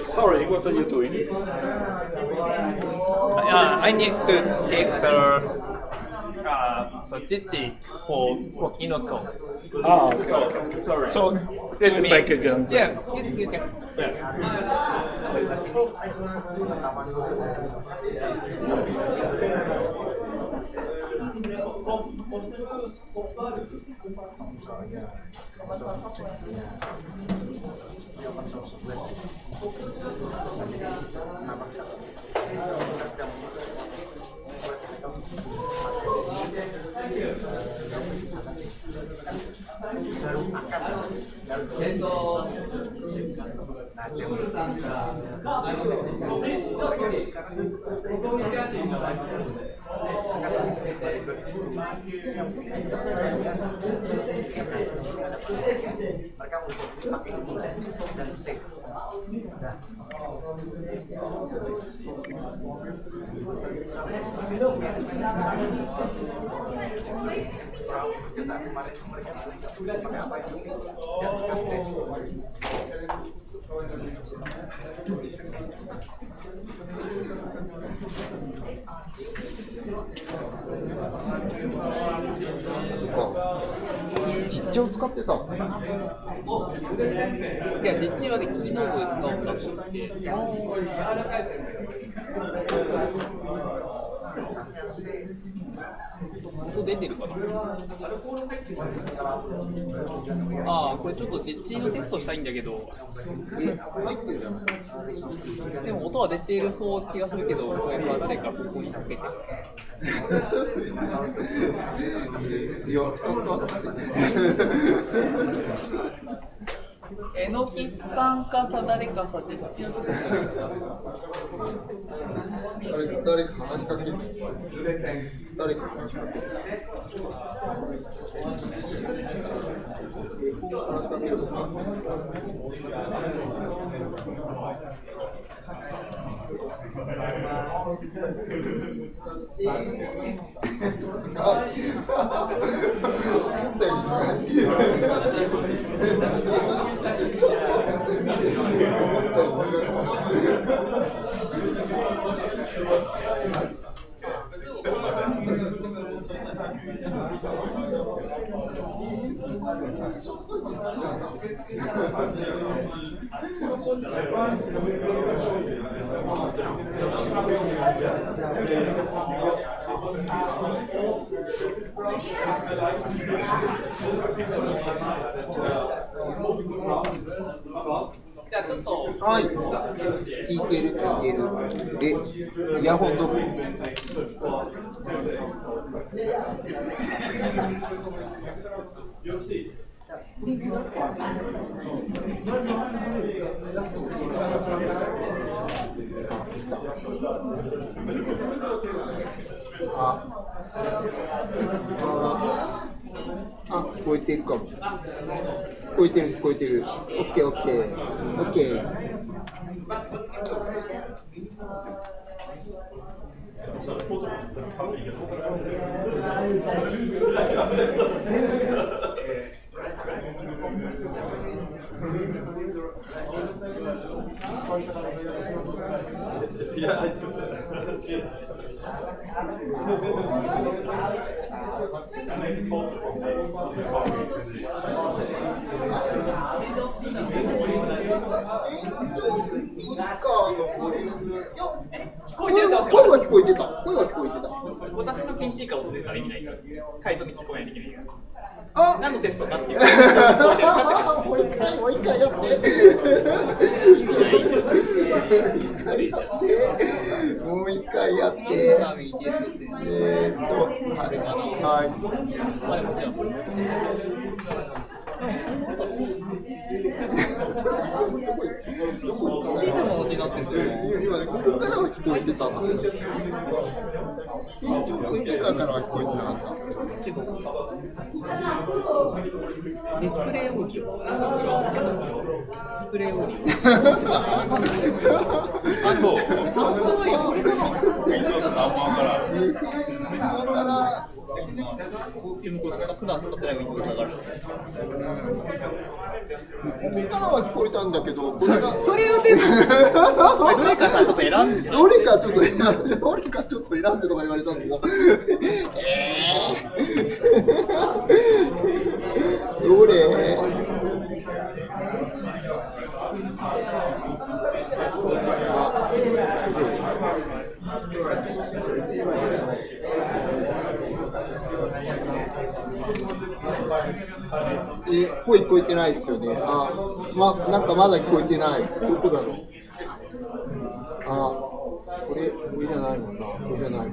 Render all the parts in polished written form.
Sorry, what are you doing? I need to take the digit for Kinoto. Ah, okay. Sorry. So, let me back again. Yeah, you can.実地を使ってた。いや、実地はでキーボードで使おうかと思って。音出てるかな。ああ、これちょっと実地のテストしたいんだけど。入ってるじゃない。でも音は出ているそう気がするけど、やっぱ誰かここにかけて。いや、2つあって。えのきさんかさ、誰かさ、実地のテスト誰か話しかけて。誰か話しかけて。話しかけるか。じゃあちょっと。はい。聞いてる聞いてる。イヤホンどこ？聞こえてるかも。聞こえてる聞こえてる。オッケーオッケーオッケー。声は聞こえてた。声は聞こえてた。私の PC から音出たら意味ないから、海賊に聞こえないといけないから。あ、何のテストかっていう。もう一回やって。もう一回やって。はい。地図も文字になってる。今ね、ここからは聞こえてたんだけど。スピーカーからは聞こえてなかった。ディスプレイオーディオ。ディスプレイオーディオ。普段使ってないウィンドウがある。ここからは聞こえたんだけど、これがそれをどれかさちょっと選んで。どれかちょっと選んでとか言われたんだけど。どれ？声聞こえてないですよね。なんかまだ聞こえてない。どこだろう。これじゃないもんな。これじゃない。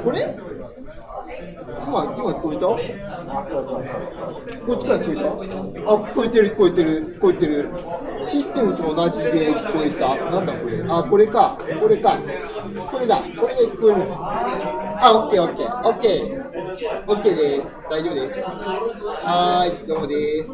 これ？今聞こえた？こっちから聞こえた？聞こえてる。システムと同じで聞こえた。なんだこれ？これか。これだ。これで聞こえる。オッケーです。大丈夫です。どうもです。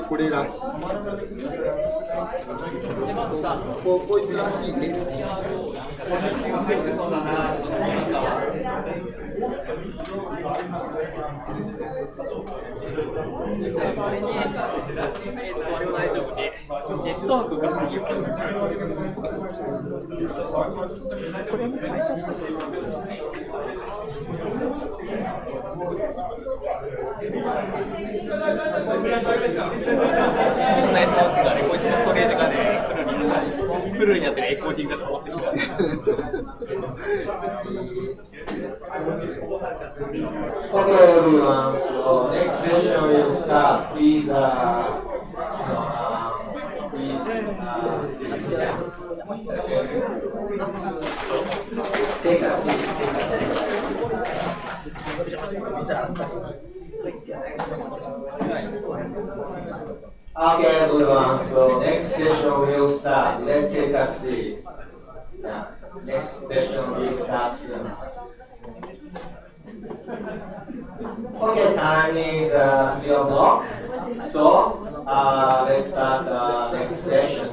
これらしい。こいつらしいです。大丈夫で、ネットワークが次は。これも変えちゃった。ナイスマウチがね、こいつのストレージがね、フルになってエコーディングが止まってしまう。Okay, everyone. So next session will start. Please, take a seat. Okay, everyone. So next session will start. Let's take a seat. Next session will start soon. Okay, time is 3 o'clock. So let's start the next session.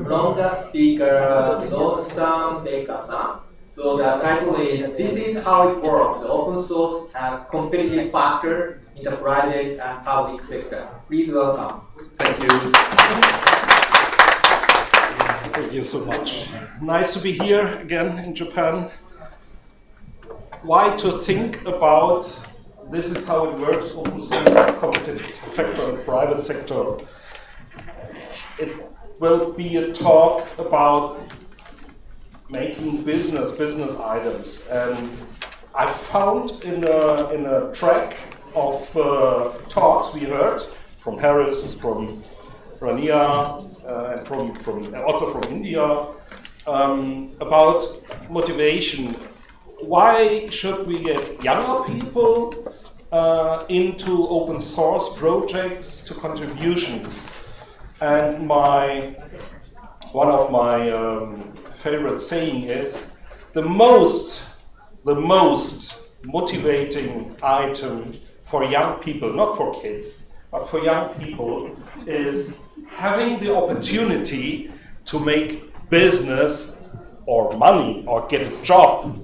From the speaker, Lothar Becker. So the title is "This is how it works. Open source has competitive factor in the private and public sector." Please welcome. Thank you. Thank you so much. Nice to be here again in Japan. Why to think about this is how it works, open source as competitive factor in the private sector. It will be a talk about making business items, and I found in a track of talks we heard from Harris, from Rania, and also from India about motivation. Why should we get younger people into open source projects to contributions? And my one of my favorite saying is, the most motivating item for young people, not for kids, but for young people, is having the opportunity to make business or money or get a job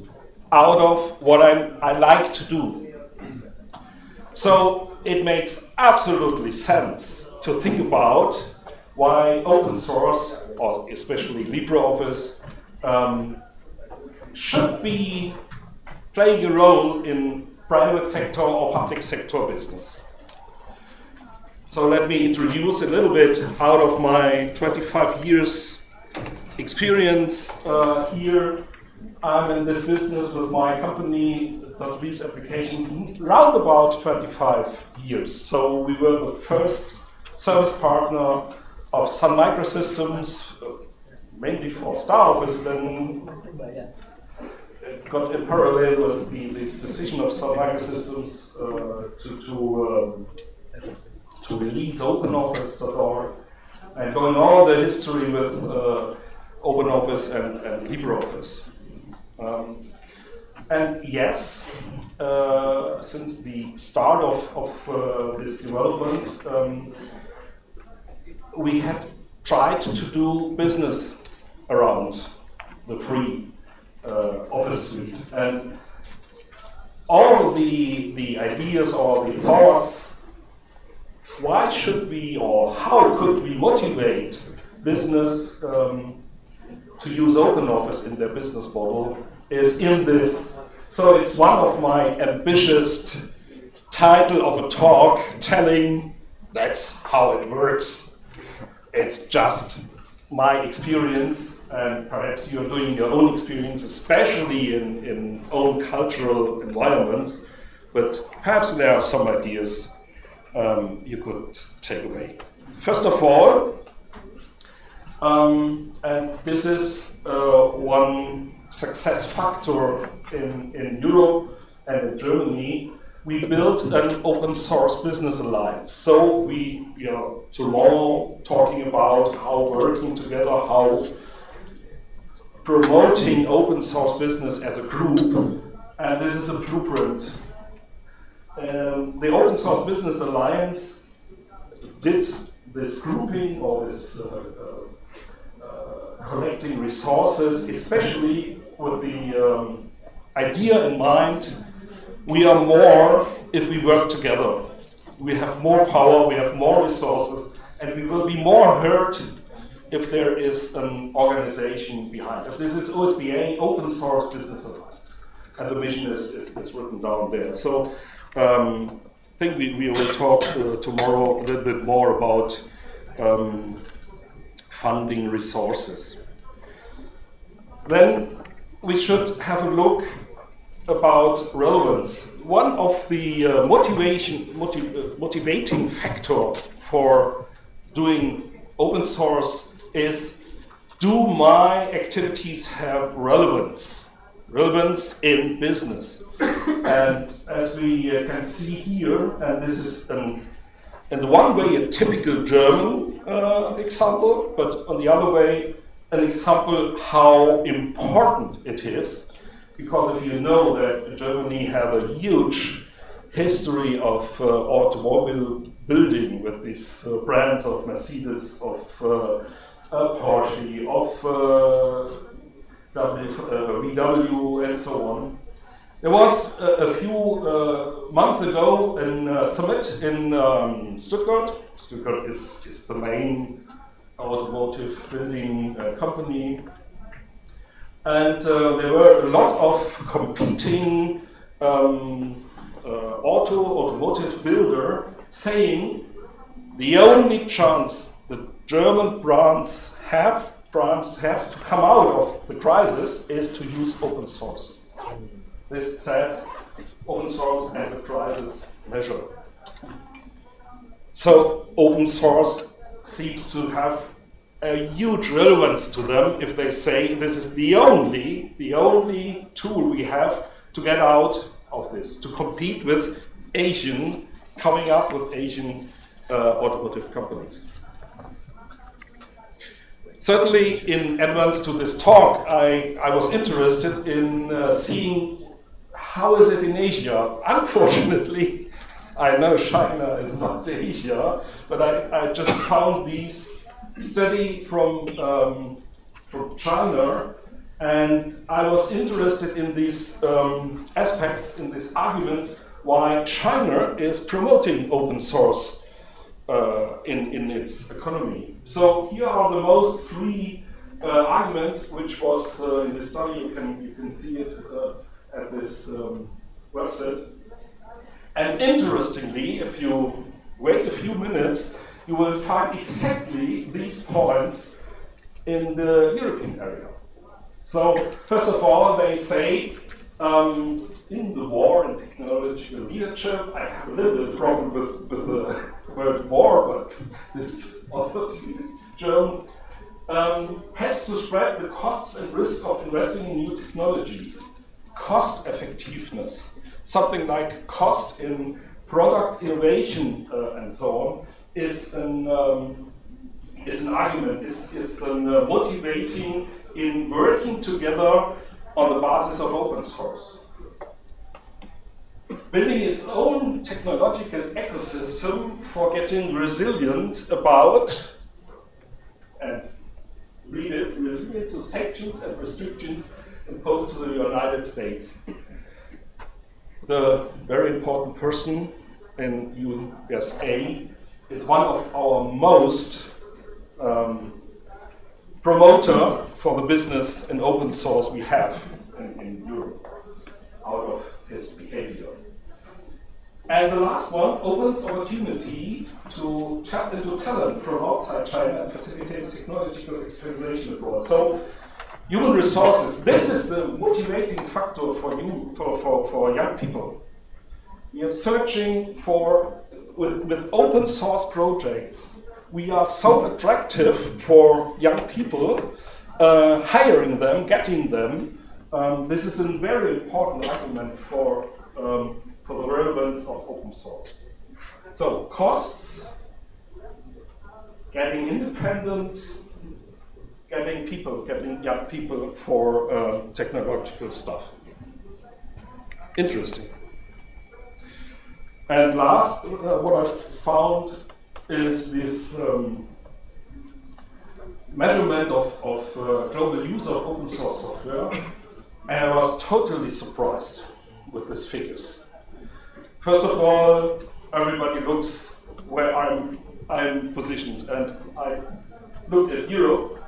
out of what I like to do. So it makes absolutely sense to think about why open source, or especially LibreOffice, should be playing a role in private sector or public sector business. So let me introduce a little bit out of my 25 years experience here. I'm in this business with my company, these applications, around about 25 years. So we were the first service partner of Sun Microsystems, mainly for StarOffice, then got in parallel with this decision of Sun Microsystems to release OpenOffice.org, and going all the history with OpenOffice and LibreOffice. And yes, since the start of this development, we had tried to do business around the free Office suite. And all the ideas or the thoughts, why should we or how could we motivate business to use OpenOffice in their business model is in this. So it's one of my ambitious title of a talk telling that's how it works. It's just my experience, and perhaps you're doing your own experience, especially in own cultural environments, but perhaps there are some ideas you could take away. First of all, and this is one success factor in Europe and in Germany, we built an open source business alliance. So we, tomorrow talking about how working together, how promoting open source business as a group, and this is a blueprint. The Open Source Business Alliance did this grouping or this collecting resources, especially with the idea in mind, we are more if we work together. We have more power, we have more resources, and we will be more heard if there is an organization behind it. This is OSBA, Open Source Business Alliance, and the mission is written down there. So I think we will talk tomorrow a little bit more about funding resources. Then we should have a look about relevance. One of the motivating factor for doing open source is, do my activities have relevance? Relevance in business. And as we can see here, and this is in the one way a typical German example, but on the other way an example how important it is, because if you know that Germany has a huge history of automobile building with these brands of Mercedes, of Porsche, of VW, and so on. There was a few months ago a summit in Stuttgart. Stuttgart is the main automotive building company. And there were a lot of competing automotive builder saying the only chance the German brands have to come out of the crisis is to use open source. This says open source as a crisis measure. So open source seems to have a huge relevance to them if they say this is the only tool we have to get out of this, to compete with coming up with Asian automotive companies. Certainly, in advance to this talk, I was interested in seeing how is it in Asia. Unfortunately, I know China is not Asia, but I just found these study from China, and I was interested in these aspects, in these arguments, why China is promoting open source in its economy. So here are the most three arguments, which was in the study. You can see it at this website. And interestingly, if you wait a few minutes, you will find exactly these points in the European area. So first of all, they say in the war and technological leadership, I have a little bit of problem with the word war, but this is also German, helps to spread the costs and risks of investing in new technologies. Cost effectiveness, something like cost in product innovation and so on, is an argument, is motivating in working together on the basis of open source. Building its own technological ecosystem for getting resilient about, and read it, resilient to sanctions and restrictions imposed to the United States. The very important person in USA is one of our most promoter for the business and open source we have in Europe, out of his behavior. And the last one opens opportunity to tap into talent from outside China and facilitates technological experimentation abroad. So, human resources, this is the motivating factor for young people. We are searching for, with open source projects, we are so attractive for young people, hiring them, getting them. This is a very important argument for the relevance of open source. So costs, getting independent, getting young people for technological stuff. Interesting. And last, what I found is this measurement of global use of open source software, and I was totally surprised with these figures. First of all, everybody looks where I'm positioned, and I looked at Europe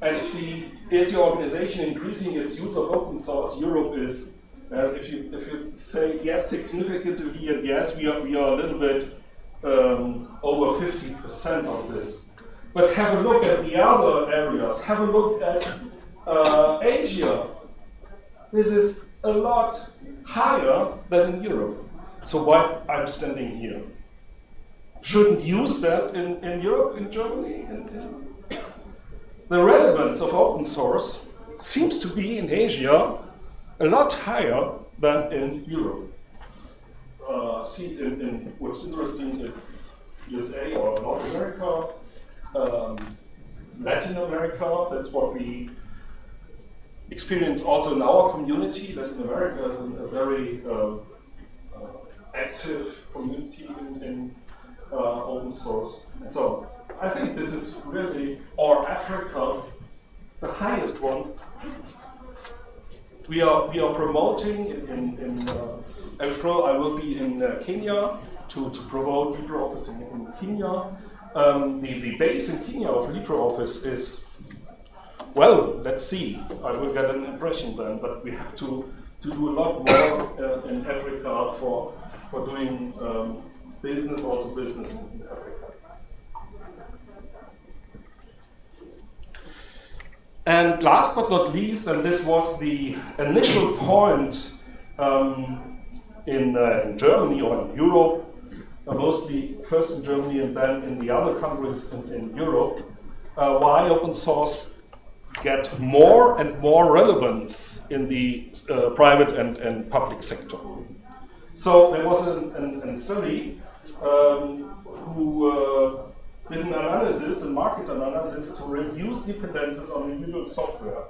and see, is your organization increasing its use of open source? Europe is, if you say yes significantly, and yes, we are a little bit over 50% of this. But have a look at the other areas. Have a look at Asia. This is a lot higher than in Europe. So why I'm standing here? Shouldn't use that in Europe, in Germany? The relevance of open source seems to be in Asia a lot higher than in Europe. See, what's interesting is USA or North America, Latin America. That's what we experience also in our community. Latin America is a very active community in open source. And so I think this is really, or Africa, the highest one. We are promoting in April. I will be in Kenya to promote LibreOffice in Kenya. The base in Kenya of LibreOffice is, well, let's see. I will get an impression then, but we have to do a lot more in Africa for doing business in Africa. And last but not least, and this was the initial point in Germany or in Europe, mostly first in Germany and then in the other countries in Europe, why open source get more and more relevance in the private and public sector. So there was a study who did an analysis, a market analysis, to reduce dependencies on individual software.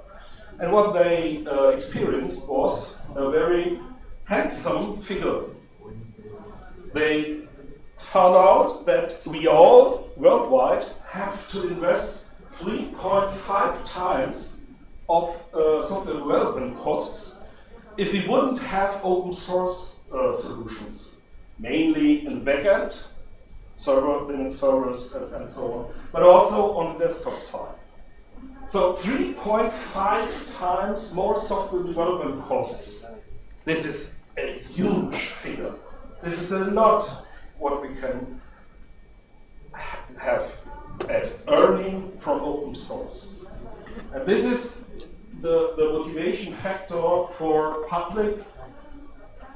And what they experienced was a very handsome figure. They found out that we all worldwide have to invest 3.5 times of software development costs if we wouldn't have open source solutions, mainly in the backend, Linux servers, and so on, but also on the desktop side. So 3.5 times more software development costs. This is a huge figure. This is a lot what we can have as earning from open source. And this is the motivation factor for public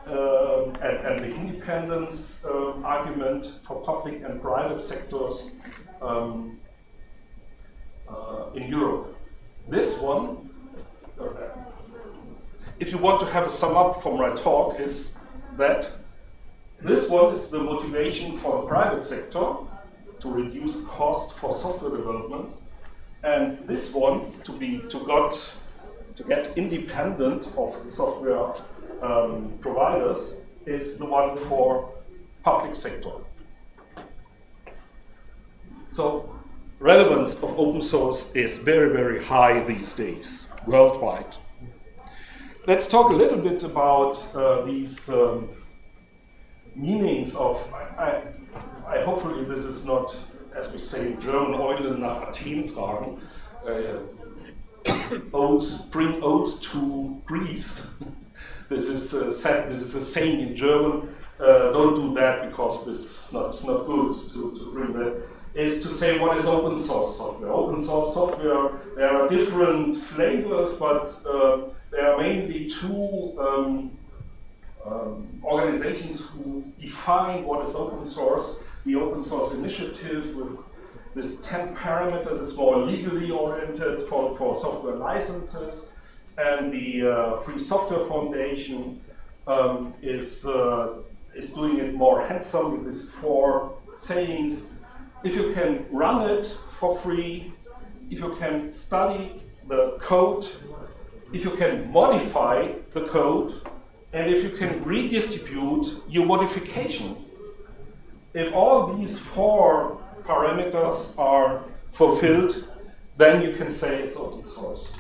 and the independence argument for public and private sectors in Europe. This one, if you want to have a sum up for my talk, is that this one is the motivation for the private sector to reduce cost for software development, and this one to get independent of software providers is the one for public sector. So relevance of open source is very, very high these days, worldwide. Let's talk a little bit about these meanings of, I hopefully this is not, as we say in German, Eulen nach Athen tragen, bring old to Greece. This is a saying in German, don't do that because it's not good to bring that. Is to say what is open source software. Open source software, there are different flavors, but there are mainly two organizations who define what is open source. The Open Source Initiative with this 10 parameters is more legally oriented for software licenses, and the Free Software Foundation is doing it more handsome with these 4 sayings. If you can run it for free, if you can study the code, if you can modify the code, and if you can redistribute your modification. If all these 4 parameters are fulfilled, then you can say it's open source.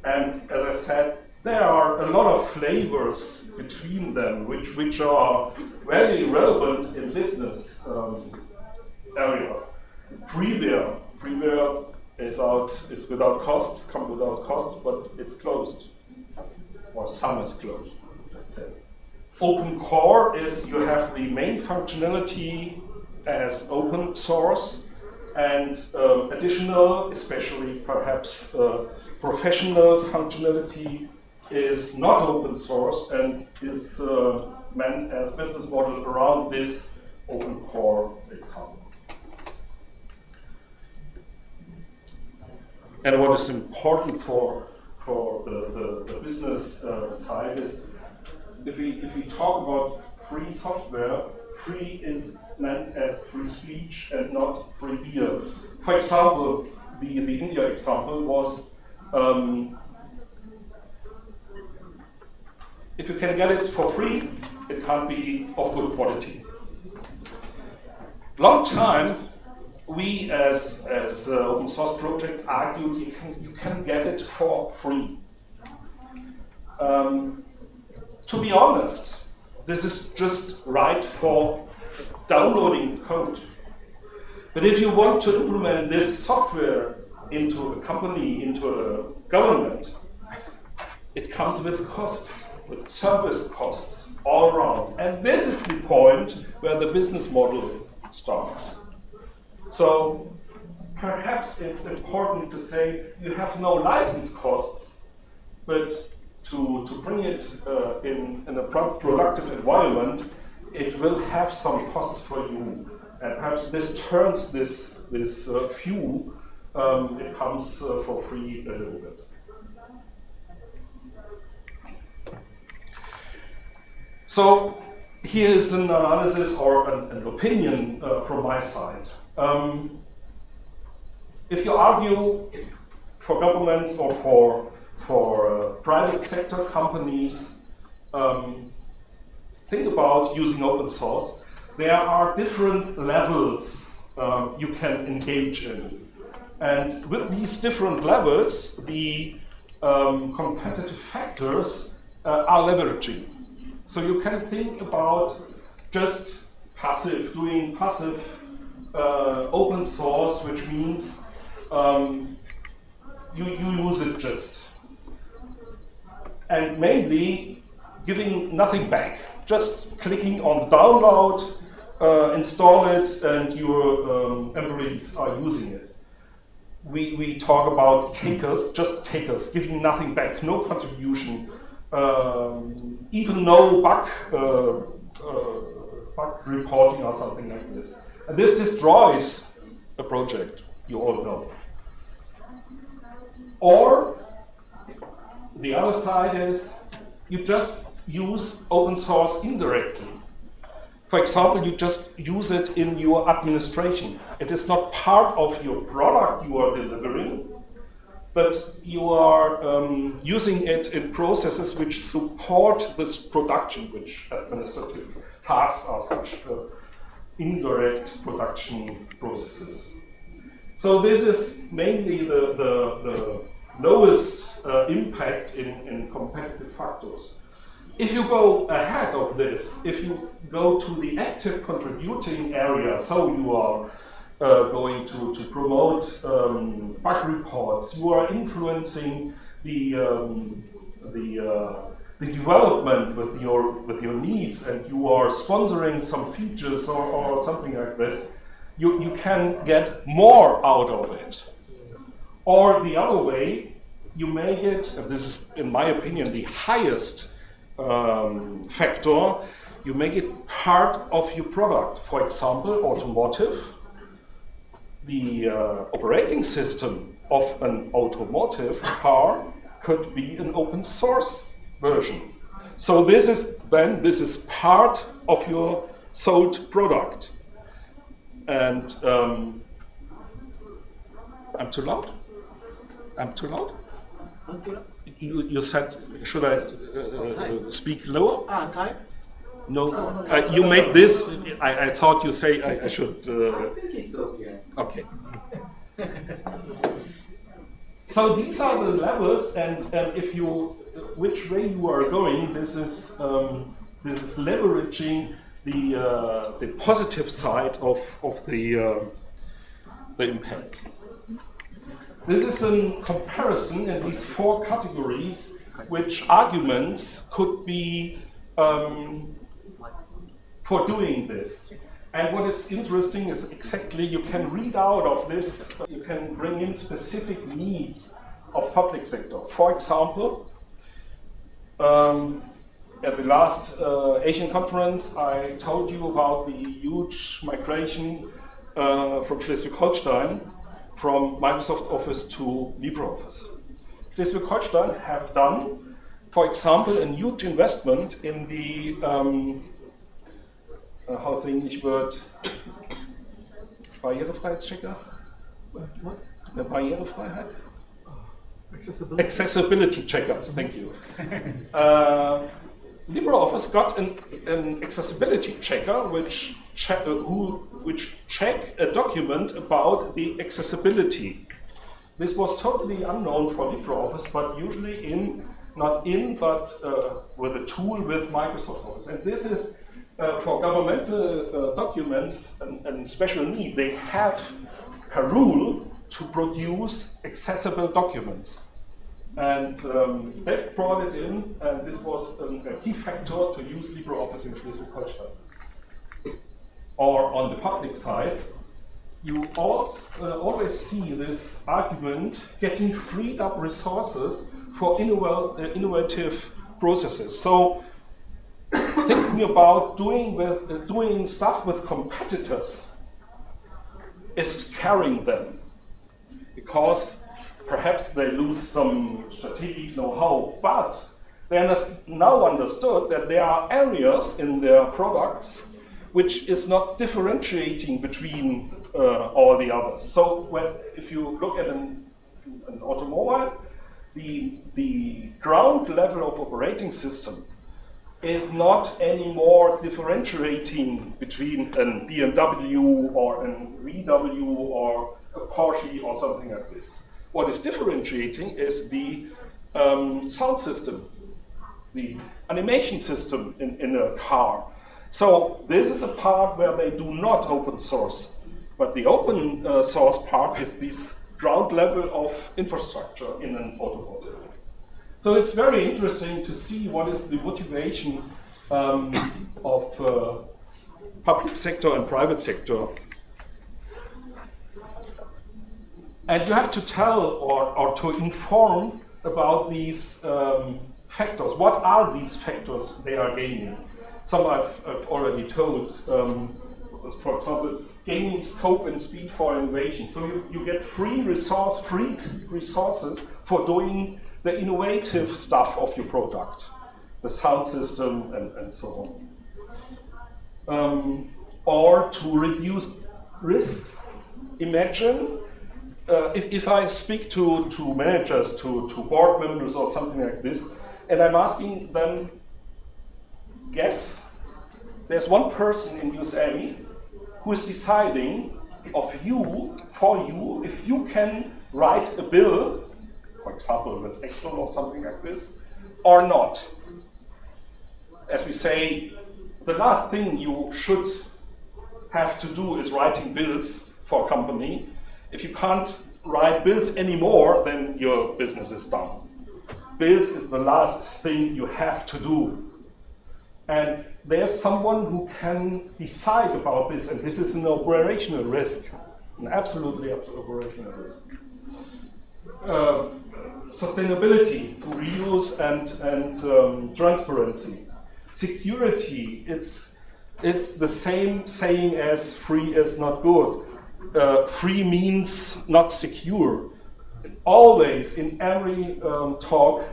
And as I said, there are a lot of flavors between them, which are very relevant in business areas. Freeware is without costs, come without costs, but it's closed, or some is closed, let's say. Open core is you have the main functionality as open source, and additional, especially perhaps professional functionality is not open source and is meant as business model around this open core example. And what is important for the business side is if we talk about free software, free is meant as free speech and not free beer. For example, the India example was if you can get it for free, it can't be of good quality. Long time, we as open source project argued you can get it for free. To be honest, this is just right for downloading code. But if you want to implement this software into a company, into a government, it comes with costs, with service costs all around. And this is the point where the business model starts. So perhaps it's important to say you have no license costs, but to bring it in a productive environment, it will have some costs for you. And perhaps this turns this fuel, it comes for free a little bit. So here is an analysis or an opinion from my side. If you argue for governments or for private sector companies, think about using open source. There are different levels you can engage in. And with these different levels, the competitive factors are leveraging. So you can think about just doing passive open source, which means you use it just. And maybe giving nothing back, just clicking on download, install it, and your employees are using it. We talk about takers, just takers, giving nothing back, no contribution, even no bug reporting or something like this. And this destroys a project, you all know. Or the other side is you just use open source indirectly. For example, you just use it in your administration. It is not part of your product you are delivering, but you are using it in processes which support this production, which administrative tasks are such indirect production processes. So this is mainly the lowest impact in competitive factors. If you go ahead of this, if you go to the active contributing area, so you are going to promote bug reports, you are influencing the development with your needs, and you are sponsoring some features or something like this, you can get more out of it. Or the other way, you make it, and this is in my opinion the highest factor, you make it part of your product. For example, automotive. The operating system of an automotive car could be an open source version. So this is part of your sold product. And I'm too loud? I'm too loud? You said, should I speak lower? Time? No, you made this. I thought you say I should. I think it's okay. Okay. So these are the levels, and if you, which way you are going, this is leveraging the positive side of the impact. This is a comparison in these four categories, which arguments could be for doing this. And what is interesting is exactly you can read out of this, you can bring in specific needs of public sector. For example, at the last Asian conference, I told you about the huge migration from Schleswig-Holstein from Microsoft Office to LibreOffice. Schleswig-Holstein have done, for example, a huge investment in the how's the English word? Barrierefreiheitschecker? What? The Barrierefreiheit? Accessibility. Accessibility checker, thank you. LibreOffice got an accessibility checker which check a document about the accessibility. This was totally unknown for LibreOffice, but usually not with a tool with Microsoft Office. And this is for governmental documents and special need. They have a rule to produce accessible documents. And they brought it in, and this was a key factor to use LibreOffice in Schleswig-Holstein. Or on the public side, you always see this argument getting freed up resources for innovative processes. So thinking about doing stuff with competitors is scaring them, because perhaps they lose some strategic know-how, but they now understood that there are areas in their products which is not differentiating between all the others. So if you look at an automobile, the ground level of operating system is not anymore differentiating between an BMW or an VW or a Porsche or something like this. What is differentiating is the sound system, the animation system in a car. So this is a part where they do not open source, but the open source part is this ground level of infrastructure in an automotive. So it's very interesting to see what is the motivation of public sector and private sector. And you have to tell or to inform about these factors. What are these factors they are gaining? Some I've already told. For example, gaining scope and speed for innovation. So you get free resources for doing the innovative stuff of your product, the sound system and so on. Or to reduce risks. Imagine if I speak to managers, to board members or something like this, and I'm asking them, guess, there's one person in USA who is deciding for you, if you can write a bill, for example with Excel or something like this, or not. As we say, the last thing you should have to do is writing bills for a company. If you can't write bills anymore, then your business is done. Bills is the last thing you have to do. And there's someone who can decide about this, and this is an operational risk, an absolutely operational risk. Sustainability, reuse and transparency. Security, it's the same saying as free is not good. Free means not secure. Always, in every talk,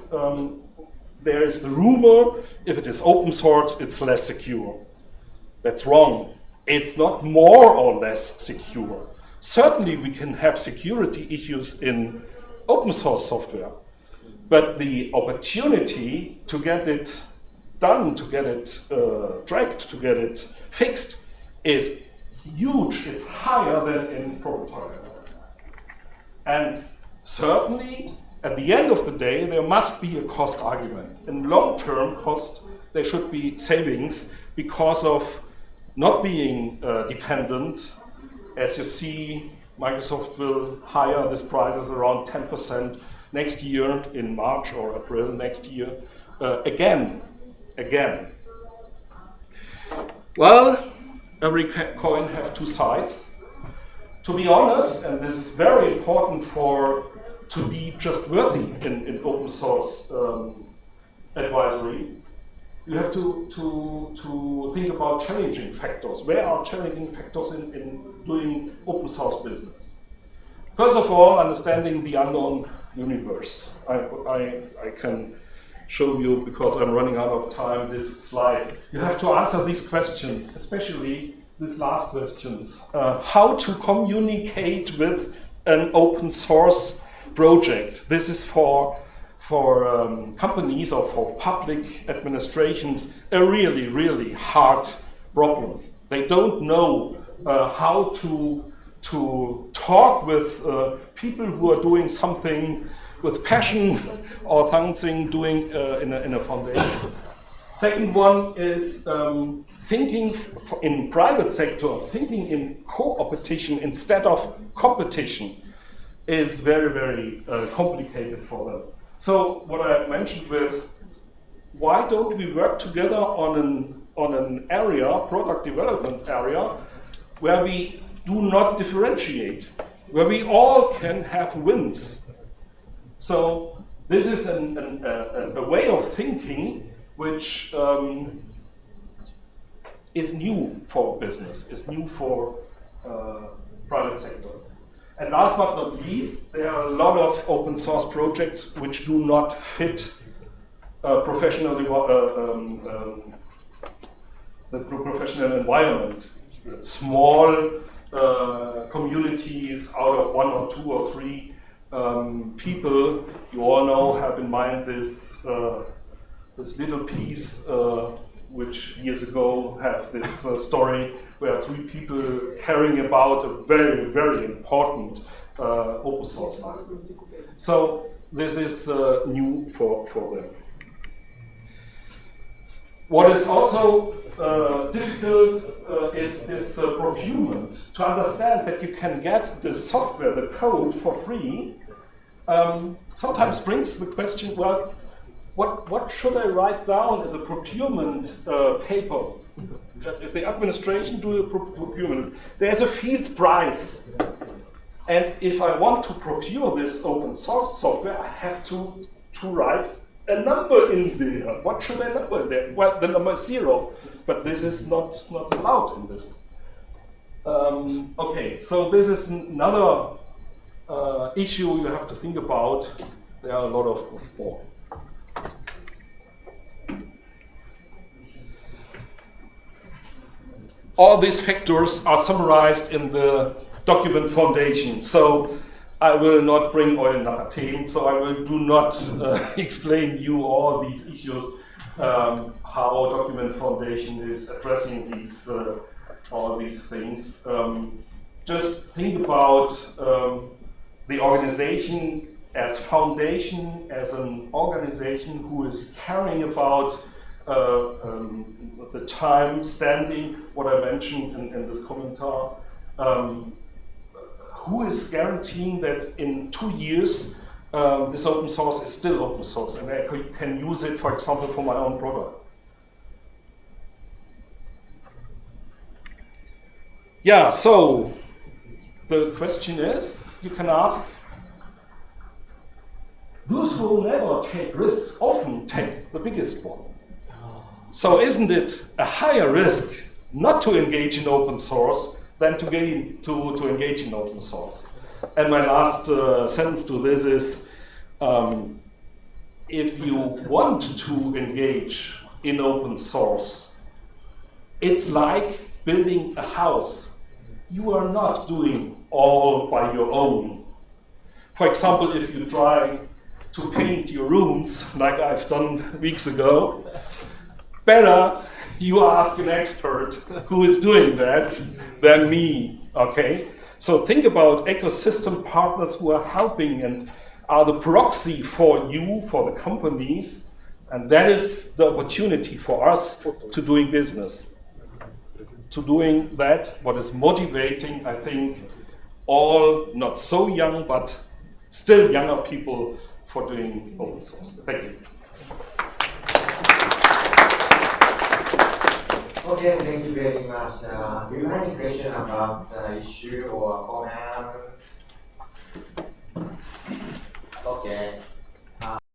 there is the rumor, if it is open source, it's less secure. That's wrong. It's not more or less secure. Certainly we can have security issues in open source software, but the opportunity to get it done, to get it tracked, to get it fixed is huge. It's higher than in prototype. And certainly, at the end of the day, there must be a cost argument. In long-term cost, there should be savings because of not being dependent. As you see, Microsoft will hire these prices around 10% next year in March or April next year. Again. Well, every coin has two sides. To be honest, and this is very important to be trustworthy in open source advisory, you have to think about challenging factors. Where are challenging factors in doing open source business? First of all, understanding the unknown universe. I can show you, because I'm running out of time, this slide. You have to answer these questions, especially these last questions. How to communicate with an open source project. This is for companies or for public administrations a really, really hard problem. They don't know how to talk with people who are doing something with passion or something doing in a foundation. Second one is thinking in private sector, thinking in co-opetition instead of competition is very, very complicated for them. So what I mentioned with, why don't we work together on an area, product development area, where we do not differentiate, where we all can have wins. So this is a way of thinking which is new for business, is new for private sector. And last but not least, there are a lot of open source projects which do not fit professional environment. Small communities out of 1 or 2 or 3 people, you all know, have in mind this this little piece which years ago have this story where 3 people caring about a very, very important open source library. So this is new for them. What is also difficult is this procurement. To understand that you can get the software, the code for free, sometimes brings the question, well, what should I write down in the procurement paper? The administration do the procurement. There's a field price. And if I want to procure this open source software, I have to write a number in there. What should I number there? Well, the number is 0, but this is not allowed in this. Okay, so this is another issue you have to think about. There are a lot of more. All these factors are summarized in the document foundation. So I will not bring euch nachher Themen, so I will do not explain you all these issues, how document foundation is addressing these all these things. Just think about the organization as foundation, as an organization who is caring about the time standing, what I mentioned in this commentary. Who is guaranteeing that in 2 years this open source is still open source and I can use it, for example, for my own product? Yeah, so the question is, you can ask, those who never take risks often take the biggest one. So isn't it a higher risk not to engage in open source than to engage in open source? And my last sentence to this is, if you want to engage in open source, it's like building a house. You are not doing all by your own. For example, if you try to paint your rooms, like I've done weeks ago, better you ask an expert who is doing that than me, okay? So think about ecosystem partners who are helping and are the proxy for you, for the companies, and that is the opportunity for us to doing business. To doing that, what is motivating, I think, all not so young, but still younger people for doing open source. Thank you. Okay, thank you very much. Do you have any question about the issue or comment? Okay.